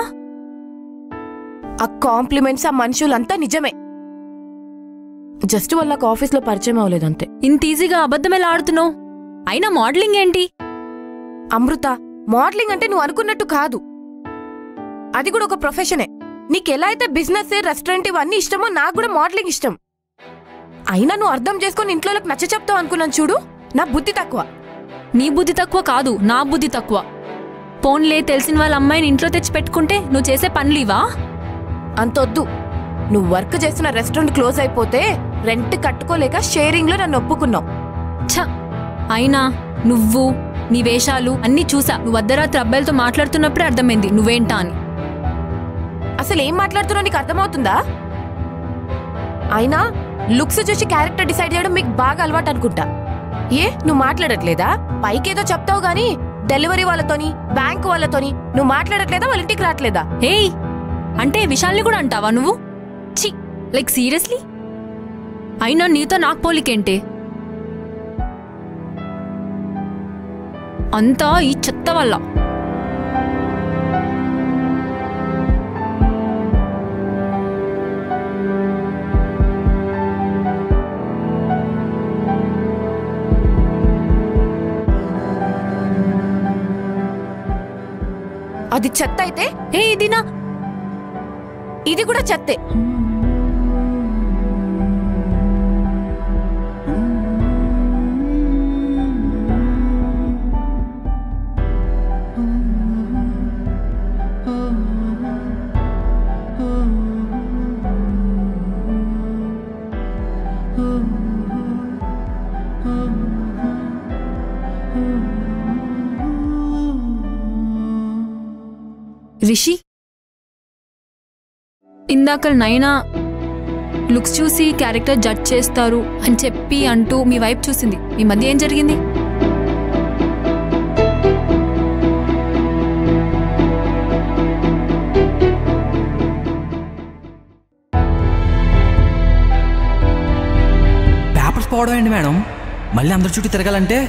ఆ కాంప్లిమెంట్స్, ఆ మనుషులంతా నిజమే. జస్ట్ వాళ్ళ నాకు ఆఫీస్లో పరిచయం అవ్వలేదంతే. ఇంత ఈజీగా అబద్ధం ఎలా ఆడుతున్నావు? అయినా మోడలింగ్ ఏంటి? అమృత, మోడలింగ్ అంటే నువ్వు అనుకున్నట్టు కాదు. అది కూడా ఒక ప్రొఫెషనే. నీకెలా అయితే బిజినెస్, రెస్టారెంట్ ఇవన్నీ ఇష్టమో నాకు కూడా మోడలింగ్ ఇష్టం. అయినా నువ్వు అర్థం చేసుకుని ఇంట్లో నచ్చ చెప్తావు అనుకున్నాను చూడు. నా బుద్ధి తక్కువ. నీ బుద్ధి తక్కువ కాదు, నా బుద్ధి తక్కువ. పోన్లే, తెలిసిన వాళ్ళ అమ్మాయిని ఇంట్లో తెచ్చి పెట్టుకుంటే నువ్వు చేసే పనులు ఇవా? అంతొద్దు. నువ్వు వర్క్ చేసిన రెస్టారెంట్ క్లోజ్ అయిపోతే రెంట్ కట్టుకోలేక షేరింగ్లో నన్ను ఒప్పుకున్నావు. ఛ! అయినా నువ్వు, నీ వేషాలు అన్నీ చూసా. నువ్వు అర్ధరాత్రి అబ్బాయిలతో మాట్లాడుతున్నప్పుడే అర్థమైంది నువ్వేంటా అని. అసలు ఏం మాట్లాడుతున్నావు నీకు అర్థమవుతుందా? అయినా లుక్స్ చూసి క్యారెక్టర్ డిసైడ్ చేయడం మీకు బాగా అలవాటు అనుకుంటా. ఏ, నువ్వు మాట్లాడట్లేదా? పైకేదో చెప్తావు గానీ డెలివరీ వాళ్ళతోని, బ్యాంక్ వాళ్ళతోని నువ్వు మాట్లాడట్లేదా? వాళ్ళ ఇంటికి రావట్లేదా? ఏయ్, అంటే విషయాల్ని కూడా అంటావా నువ్వు? ఛీ, లైక్ సీరియస్లీ? అయినా నీతో నాకు పోలికేంటే? అంతా ఈ చెత్త వల్ల. అది చెత్త అయితే ఇది కూడా చెత్తే. రిషి, ఇందాక నైనా లుక్స్ చూసి క్యారెక్టర్ జడ్జ్ చేస్తారు అని చెప్పి అంటూ మీ వైపు చూసింది. మీ మధ్య ఏం జరిగింది? పేపర్స్ పోవడం ఏంటి మేడం? మళ్ళీ అందరి చుట్టూ తిరగాలంటే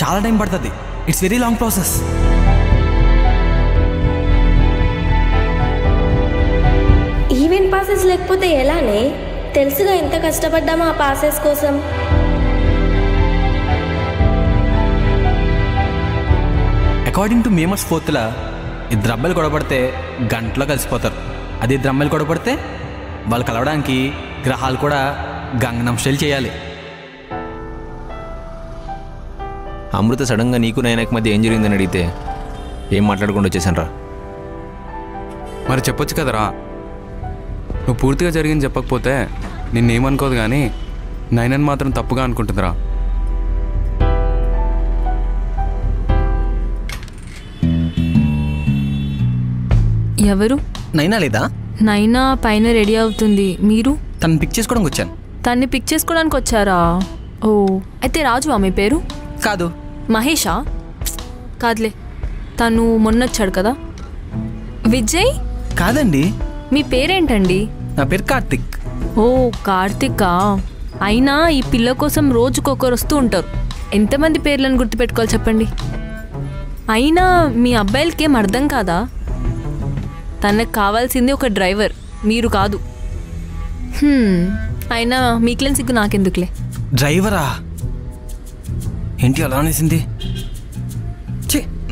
చాలా టైం పడుతుంది. It's very long process. Event passes లేకపోతే ఎలానే? తెలుసుగా ఎంత కష్టపడ్డామో ఆ పాసెస్ కోసం. అకార్డింగ్ టు మేమర్స్ ఫోర్త్లా ఇద్దరు అబ్బాయిలు గొడవపడితే గంటలో కలిసిపోతారు. అదే ఇద్దరు అమ్మాయిలు గొడవపడితే వాళ్ళు కలవడానికి గ్రహాలు కూడా గంగనం స్టైల్ చేయాలి. అమృత సడన్గా నీకు నైనాకి మధ్య ఏం జరిగిందని అడిగితే ఏం మాట్లాడకుండా వచ్చేసాను రా. మరి చెప్పొచ్చు కదరా. నువ్వు పూర్తిగా జరిగింది చెప్పకపోతే నిన్నేమనుకోదు, కానీ నైనాని మాత్రం తప్పుగా అనుకుంటుందిరా. ఎవరు? నైనా లేదా? నైనా పైన రెడీ అవుతుంది. మీరు? తను పిక్ చేసుకోవడానికి వచ్చాను. తన్ని పిక్ చేసుకోవడానికి వచ్చారా? ఓ, అయితే రాజు మీ పేరు? కాదు. మహేషా? కాదులే, తను మొన్నొచ్చాడు కదా. విజయ్? కాదండి. మీ పేరేంటండి? నా పేరు కార్తిక్. ఓ, కార్తికా? అయినా ఈ పిల్ల కోసం రోజుకొకరు వస్తూ ఉంటారు. ఎంతమంది పేర్లను గుర్తుపెట్టుకోవాలి చెప్పండి. అయినా మీ అబ్బాయిలకేం అర్థం కాదా? తనకు కావాల్సింది ఒక డ్రైవర్, మీరు కాదు. అయినా మీకులేని సిగ్గు నాకెందుకులే. డ్రైవరా ఏంటి అలా అనేసింది?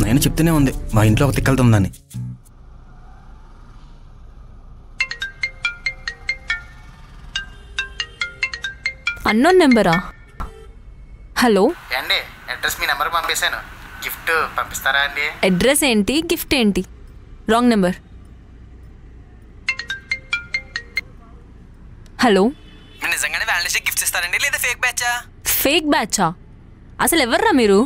నేను చెప్తూనే ఉంది మా ఇంట్లో ఒక తిక్కలుతుందని. అన్నోన్ నెంబరా? హలో అండి, అడ్రస్ మీ నెంబర్ పంపేశాను. గిఫ్ట్ పంపిస్తారా అండి? అడ్రస్ ఏంటి, గిఫ్ట్ ఏంటి? Wrong number. హలో, నిజంగానే వ్యాలంటైన్స్ డే గిఫ్ట్స్ ఇస్తారండి లేదా ఫేక్ బ్యాచా? ఫేక్ బ్యాచా? అసలు ఎవర్రా మీరు?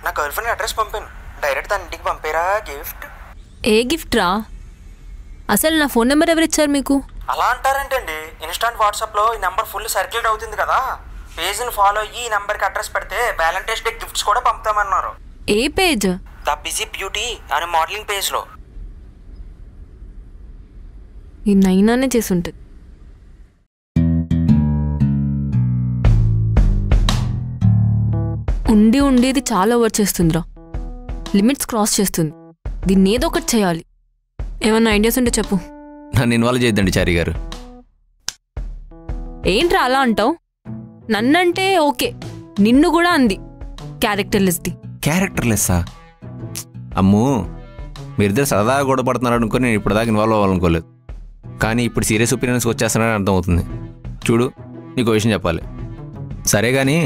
నా గర్ల్ ఫ్రెండ్ అడ్రస్ పంపాను, డైరెక్ట్ తన ఇంటికి పంపారా గిఫ్ట్? ఏ గిఫ్ట్ రా? అసలు నా ఫోన్ నెంబర్ ఎవరిచ్చారు మీకు? అలా అంటారంటండి. ఇన్స్టాంట్ వాట్సాప్లో ఈ నెంబర్ ఫుల్ సర్క్యులేట్ అవుతుంది కదా, పేజ్ని ఫాలో అయ్యి ఈ నెంబర్కి అడ్రస్ పెడితే వ్యాలంటైన్స్ డే గిఫ్ట్స్ కూడా పంపుతామన్నారు. ఏ పేజ్? ద బిజీ బ్యూటీ అనే మోడలింగ్ పేజ్లో. ఈ నైనానే చేసి ఉంటుంది. ఉండి ఉండేది చాలా ఓవర్ చేస్తుందిరా, లిమిట్స్ క్రాస్ చేస్తుంది. దీన్ని ఏదో ఒకటి చేయాలి. ఏమన్నా ఐడియాస్ ఉంటే చెప్పు. నన్ను ఇన్వాల్వ్ చేయొద్దండి చారి గారు. ఏంట్రా అలా అంటావు? నన్నంటే ఓకే, నిన్ను కూడా అంది. క్యారెక్టర్లెస్ది. క్యారెక్టర్లెస్సా? అమ్మో, మీరిద్దరు సరదాగా గొడవ పడుతున్నారు అనుకో నేను ఇప్పటిదాకా ఇన్వాల్వ్ అవ్వాలనుకోలేదు. కానీ ఇప్పుడు సీరియస్ ఒపీనియన్స్కి వచ్చేస్తున్నారని అర్థమవుతుంది. చూడు, నీకు విషయం చెప్పాలి. సరే కానీ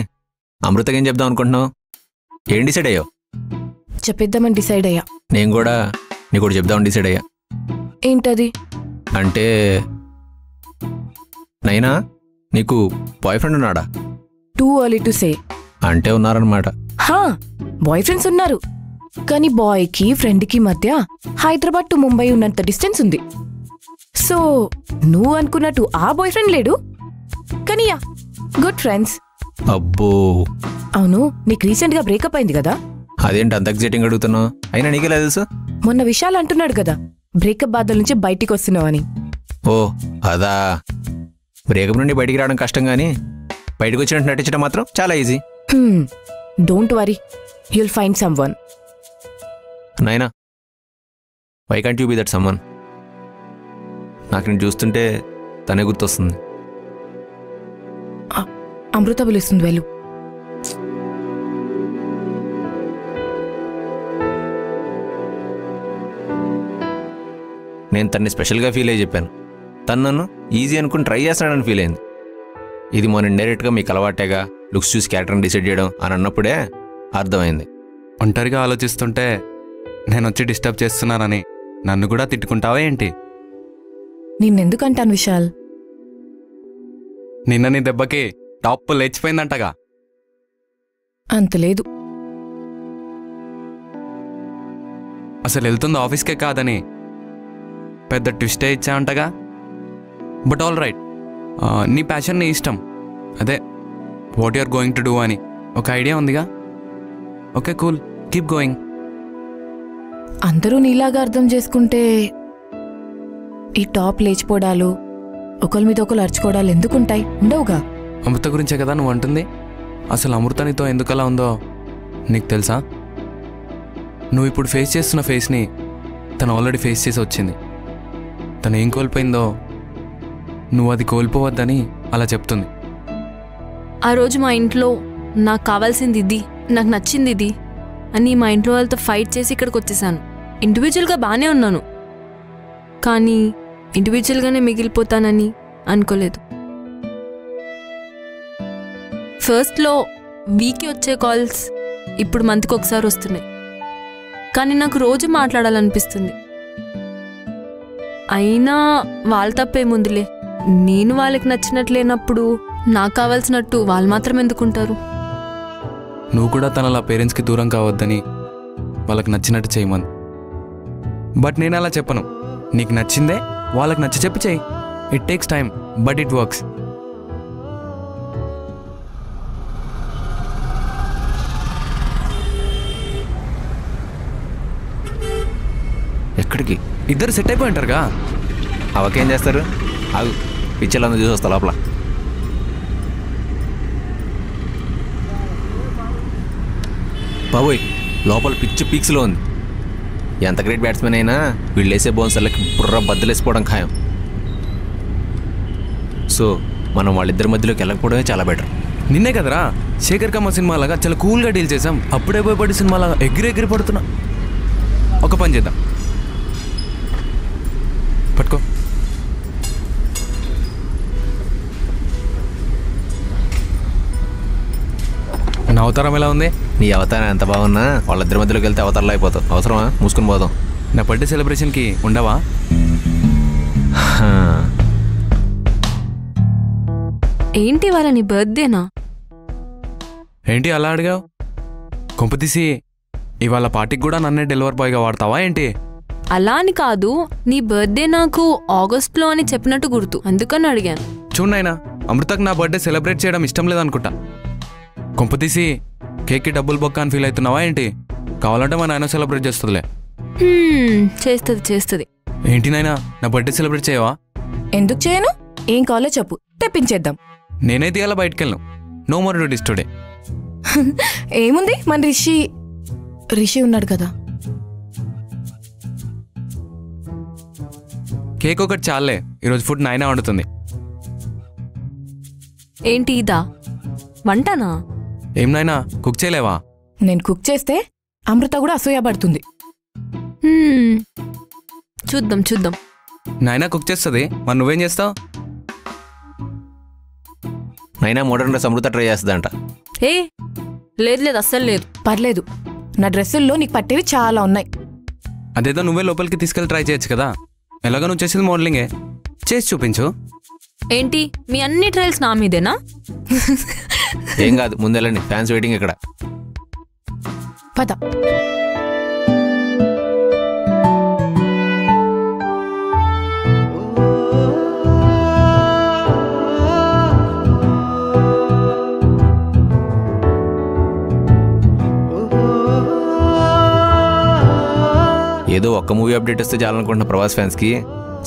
అమృతకి ఏం చెప్దాం అనుకుంటున్నావు? ఏం డిసైడ్ అయ్యావు? చెప్పిద్దామని డిసైడ్ అయ్యా. నేను కూడా నీకు కూడా చెప్దామని డిసైడ్ అయ్యా. ఏంటది? అంటే నైనా, నీకు బాయ్ ఫ్రెండ్ ఉన్నాడా? Too early to say. అంటే ఉన్నారనమాట. హా, బాయ్ ఫ్రెండ్స్ ఉన్నారు. కానీ బాయ్కి ఫ్రెండ్కి మధ్య హైదరాబాద్ టు ముంబై ఉన్నంత డిస్టెన్స్ ఉంది. సో నువ్వు అనుకున్నట్టు ఆ బాయ్ ఫ్రెండ్ లేడు, కానీ యా, గుడ్ ఫ్రెండ్స్. అబ్బో, అవును, నీకు రీసెంట్ గా బ్రేకప్ అయింది కదా? అదేంటి అంత ఎగ్జైటింగ్ అడుగుతున్నావు? అయినా నీకే తెలుసు. మొన్న విషయాలు అంటున్నాడు కదా, బ్రేకప్ బాధల నుంచి బయటికి వస్తున్నావని. ఓ అదా, బ్రేకప్ నుండి బయటికి రావడం కష్టం, కానీ బయటకు వచ్చినట్టు నటించడం మాత్రం చాలా easy. Don't worry, you'll find someone. Naina, why can't you be that someone? నాకు నేను చూస్తుంటే తనే గుర్తొస్తుంది. అమృత పిలుస్తుంది, వెళ్ళు. నేను తన్ని స్పెషల్గా ఫీల్ అయ్యి చెప్పాను. తను నన్ను ఈజీ అనుకుని ట్రై చేస్తానని ఫీల్ అయింది. ఇది మొన్న ఇండైరెక్ట్గా మీకు అలవాటేగా లుక్స్ చూసి క్యారెక్టర్ని డిసైడ్ చేయడం అని అన్నప్పుడే అర్థమైంది. ఒంటరిగా ఆలోచిస్తుంటే నేను వచ్చి డిస్టర్బ్ చేస్తున్నానని నన్ను కూడా తిట్టుకుంటావా ఏంటి? నిన్నెందుకంటాను విశాల్? నిన్న నీ దెబ్బకి టాప్ లేచిపోయిందంటగా. అంత లేదు. అసలు వెళ్తుంది ఆఫీస్కే కాదని పెద్ద ట్విస్టే ఇచ్చావంటగా. బట్ ఆల్ రైట్, నీ ప్యాషన్ నీ ఇష్టం. అదే what you are going to do అని ఒక ఐడియా ఉందిగా. Okay, cool, keep going. అందరూ నీలాగా అర్థం చేసుకుంటే ఈ టాప్ లేచిపోవడాలు, ఒకరి మీద ఒకరు అరుచుకోవడాలు ఎందుకుంటాయి? ఉండవుగా. అమృత గురించే కదా నువ్వు అంటుంది. అసలు అమృత నీతో ఎందుకలా ఉందో నీకు తెలుసా? నువ్వు ఇప్పుడు ఫేస్ చేస్తున్న ఫేస్ని తను ఆల్రెడీ ఫేస్ చేసి వచ్చింది. తను ఏం కోల్పోయిందో నువ్వు అది కోల్పోవద్దని అలా చెప్తుంది. ఆ రోజు మా ఇంట్లో నాకు కావాల్సింది ఇది, నాకు నచ్చింది ఇది అని మా ఇంట్లో వాళ్ళతో ఫైట్ చేసి ఇక్కడికి వచ్చేసాను. ఇండివిజువల్గా బాగానే ఉన్నాను, కానీ ఇండివిజువల్గానే మిగిలిపోతానని అనుకోలేదు. ఫస్ట్లో వీక్కి వచ్చే కాల్స్ ఇప్పుడు మంత్కి ఒకసారి వస్తున్నాయి. కానీ నాకు రోజు మాట్లాడాలనిపిస్తుంది. అయినా వాళ్ళ తప్పేముందిలే. నేను వాళ్ళకి నచ్చినట్లు లేనప్పుడు నాకు కావాల్సినట్టు వాళ్ళు మాత్రం ఎందుకుంటారు? నువ్వు కూడా తనలా పేరెంట్స్కి దూరం కావద్దని వాళ్ళకి నచ్చినట్టు చేయమని. బట్ నేను అలా చెప్పను. నీకు నచ్చిందే వాళ్ళకి నచ్చ చెప్పి చేయి. It takes time, but it works. ఎక్కడికి? ఇద్దరు సెట్ అయిపోయి ఉంటారుగా. అవకేం చేస్తారు? ఆగు, పిచ్చర్లందరూ చూసి వస్తా లోపల. బాబోయ్, లోపల పిచ్చి పీక్స్లో ఉంది. ఎంత గ్రేట్ బ్యాట్స్మెన్ అయినా వీళ్ళు వేసే బౌన్సర్లకి బుర్ర బద్దలేసిపోవడం ఖాయం. సో మనం వాళ్ళిద్దరి మధ్యలోకి వెళ్ళకపోవడమే చాలా బెటర్. నిన్నే కదరా శేఖర్ కమ్మ సినిమాలాగా చాలా కూల్గా డీల్ చేసాం. అప్పుడే భయపడి సినిమాలాగా ఎగిరి పడుతున్నా. ఒక పని చేద్దాం, పట్టుకో. నా అవతారం ఎలా ఉంది? నీ అవతారం ఎంత బాగున్నా వాళ్ళిద్దరి మధ్యలోకి వెళ్తే అవతారంలో అయిపోతావు. అవసరమా? మూసుకుని పోదాం. నా బర్త్డే సెలబ్రేషన్కి ఉండవా? ఏంటి వాళ్ళ నీ బర్త్డేనా? ఏంటి అలా అడిగావు? కొంపతీసి ఇవాళ పార్టీకి కూడా నన్నే డెలివరీ బాయ్గా వాడతావా ఏంటి? అలా అని కాదు, నీ బర్త్డే నాకు ఆగస్ట్లో అని చెప్పినట్టు గుర్తు, అందుకని అడిగాను. చూడనైనా, అమృతకు నా బర్త్డే సెలబ్రేట్ చేయడం ఇష్టం లేదనుకుంటా. కొంపతీసి కేక్కి డబ్బులు బొక్క అని ఫీల్ అవుతున్నావా ఏంటి? కావాలంటే మా నాయన సెలబ్రేట్ చేస్తుందిలే. చేస్తుంది. ఏంటి నాయనా, నా బర్త్డే సెలబ్రేట్ చేయవా? ఎందుకు చేయను? ఏం కావాలో చెప్పు, తెప్పించేద్దాం. నేనైతే ఇలా బయటకు వెళ్ళను. No more duties today. ఏముంది, మన రిషి ఉన్నాడు కదా. కేక్ ఒకటి చాలే, ఈరోజు ఫుడ్ నాయన వండుతుంది. ఏంటి ఇదా? వంటనా? ఏం నాయనా, కుక్ చేయలేవా? నేను కుక్ చేస్తే అమృత కూడా అసూయపడుతుంది. చూద్దాం. నాయనా కుక్ చేస్తుంది, మరి నువ్వేం చేస్తావు? నైనా మోడర్న్ డ్రెస్ అమృత ట్రై చేస్తుందంట. లేదు అస్సలు లేదు. పర్లేదు, నా డ్రెస్సుల్లో నీకు పట్టేవి చాలా ఉన్నాయి. అదేదో నువ్వే లోపలికి తీసుకెళ్ళి ట్రై చేయొచ్చు కదా. ఎలాగో నువ్వు చేసేది మోడలింగే, చేసి చూపించు. ఏంటి మీ అన్ని ట్రయల్స్ నా మీదేనా? ఏం కాదు, ముందెళ్ళండి, ఫ్యాన్స్ వెయిటింగ్ ఇక్కడ. పద. ఏదో ఒక్క మూవీ అప్డేట్ వస్తే చాలనుకుంటున్న ప్రభాస్ ఫ్యాన్స్కి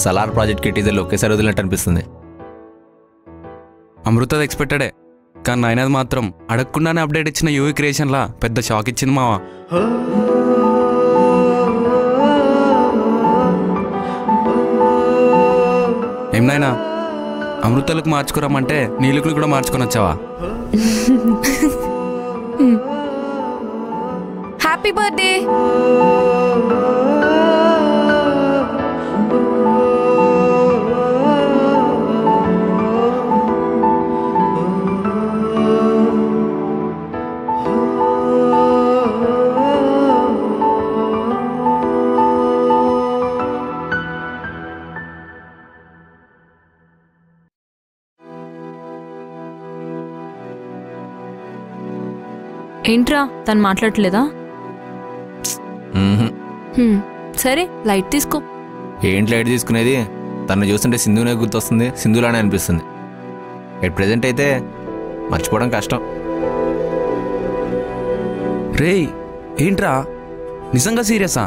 సలార్ ప్రాజెక్ట్కి టీజర్లు ఒకేసారి వదిలినట్టు అనిపిస్తుంది. అమృతది ఎక్స్పెక్టెడే, కానీ నాయనది మాత్రం అడగకుండానే అప్డేట్ ఇచ్చిన యూవీ క్రియేషన్లా పెద్ద షాక్ ఇచ్చింది మావా. ఏం నాయనా, అమృతలకు మార్చుకురామంటే నీళ్ళకు కూడా మార్చుకొని వచ్చావా? Happy birthday. ఏంట్రా, తను మాట్లాడలేదా? సరే, లైట్ తీసుకో. ఏంటి లైట్ తీసుకునేది? తను చూస్తుంటే సింధునే గుర్తొస్తుంది, సింధులానే అనిపిస్తుంది. ఎట్ ప్రెజెంట్ అయితే మర్చిపోవడం కష్టం. రేయ్, ఏంట్రా, నిజంగా సీరియసా?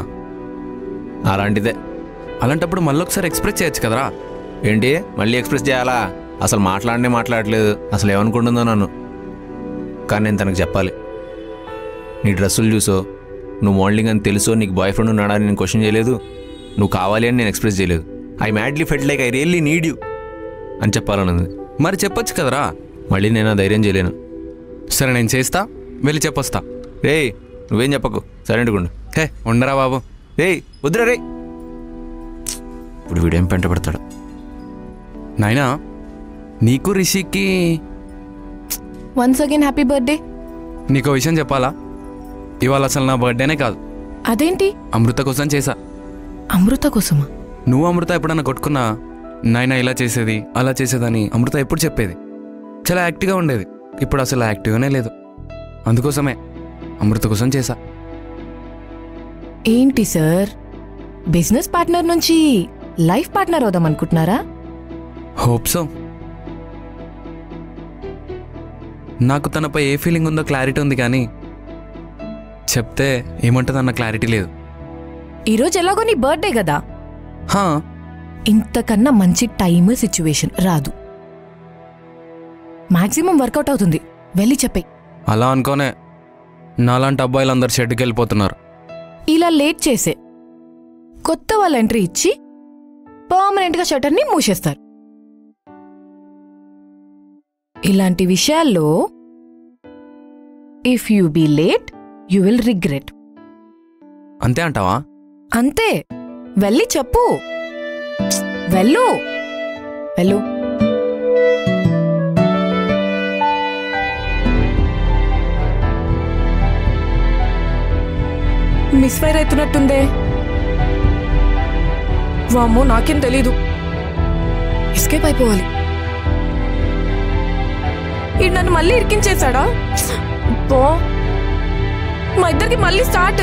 అలాంటిదే. అలాంటప్పుడు మళ్ళీ ఒకసారి ఎక్స్ప్రెస్ చేయొచ్చు కదరా. ఏంటి మళ్ళీ ఎక్స్ప్రెస్ చేయాలా? అసలు మాట్లాడట్లేదు. అసలు ఏమనుకుంటుందో నన్ను. కానీ నేను తనకు చెప్పాలి. నీ డ్రెస్సులు చూసో, నువ్వు మోడలింగ్ అని తెలుసో, నీకు బాయ్ ఫ్రెండ్ ఉన్నాడని నేను క్వశ్చన్ చేయలేదు. నువ్వు కావాలి అని నేను ఎక్స్ప్రెస్ చేయలేదు. I madly felt like I really need you అని చెప్పాలన్నది. మరి చెప్పొచ్చు కదరా. మళ్ళీ నేను ఆ ధైర్యం చేయలేను. సరే, నేను చేస్తా, వెళ్ళి చెప్పొస్తా. రేయ్, నువ్వేం చెప్పకు, సైలెంట్గా ఉండు. ఉండరా బాబు. రేయ్ వద్దురా రే. ఇప్పుడు వీడేం పెంట పెడతాడు. నాయనా, నీకు రిషికి వన్స్ అగైన్ హ్యాపీ బర్త్డే. నీకో విషయం చెప్పాలా? ఇవాళ అసలు నా బర్త్డేనే కాదు. అదేంటి? అమృత కోసం చేశా. అమృత కోసమా? నువ్వు అమృత ఎప్పుడన్నా కొట్టుకున్నా, నాయన ఇలా చేసేది అలా చేసేదని అమృత ఎప్పుడు చెప్పేది. చాలా యాక్టివ్గా ఉండేది. ఇప్పుడు అసలు యాక్టివ్గానే లేదు. అందుకోసమే అమృత కోసం చేశా. ఏంటి సార్, బిజినెస్ పార్ట్నర్ నుంచి లైఫ్ పార్ట్నర్ అవుదాం అనుకుంటున్నారా? Hope so. నాకు తనపై ఏ ఫీలింగ్ ఉందో క్లారిటీ ఉంది, కానీ చెప్తే ఏమంటుందన్న క్లారిటీ లేదు. ఈరోజు ఎలాగో నీ బర్త్డే కదా, హా, ఇంతకన్నా మంచి టైమ్ సిచ్యువేషన్ రాదు. మాక్సిమం వర్కౌట్ అవుతుంది, వెళ్ళి చెప్పేయ్. అలా అనుకోనే నాలాంటి అబ్బాయిలు అందరు షెడ్కి వెళ్ళిపోతున్నారు. ఇలా లేట్ చేసే కొత్త వాళ్ళు ఎంట్రీ ఇచ్చి పర్మనెంట్గా షట్టర్ని మూసేస్తారు. ఇలాంటి విషయాల్లో if you be late you will regret. అంతే అంటావా? అంతే, వెళ్ళి చెప్పు. వెళ్ళు వెళ్ళు. మిస్ ఫైర్ అవుతున్నట్టుందే. వామ్మో, నాకేం తెలీదు. ఎస్కేప్ అయిపోవాలి. ఇది నన్ను మళ్ళీ ఇరికించేశాడా? మా ఇద్దరికి మళ్ళీ స్టార్ట్.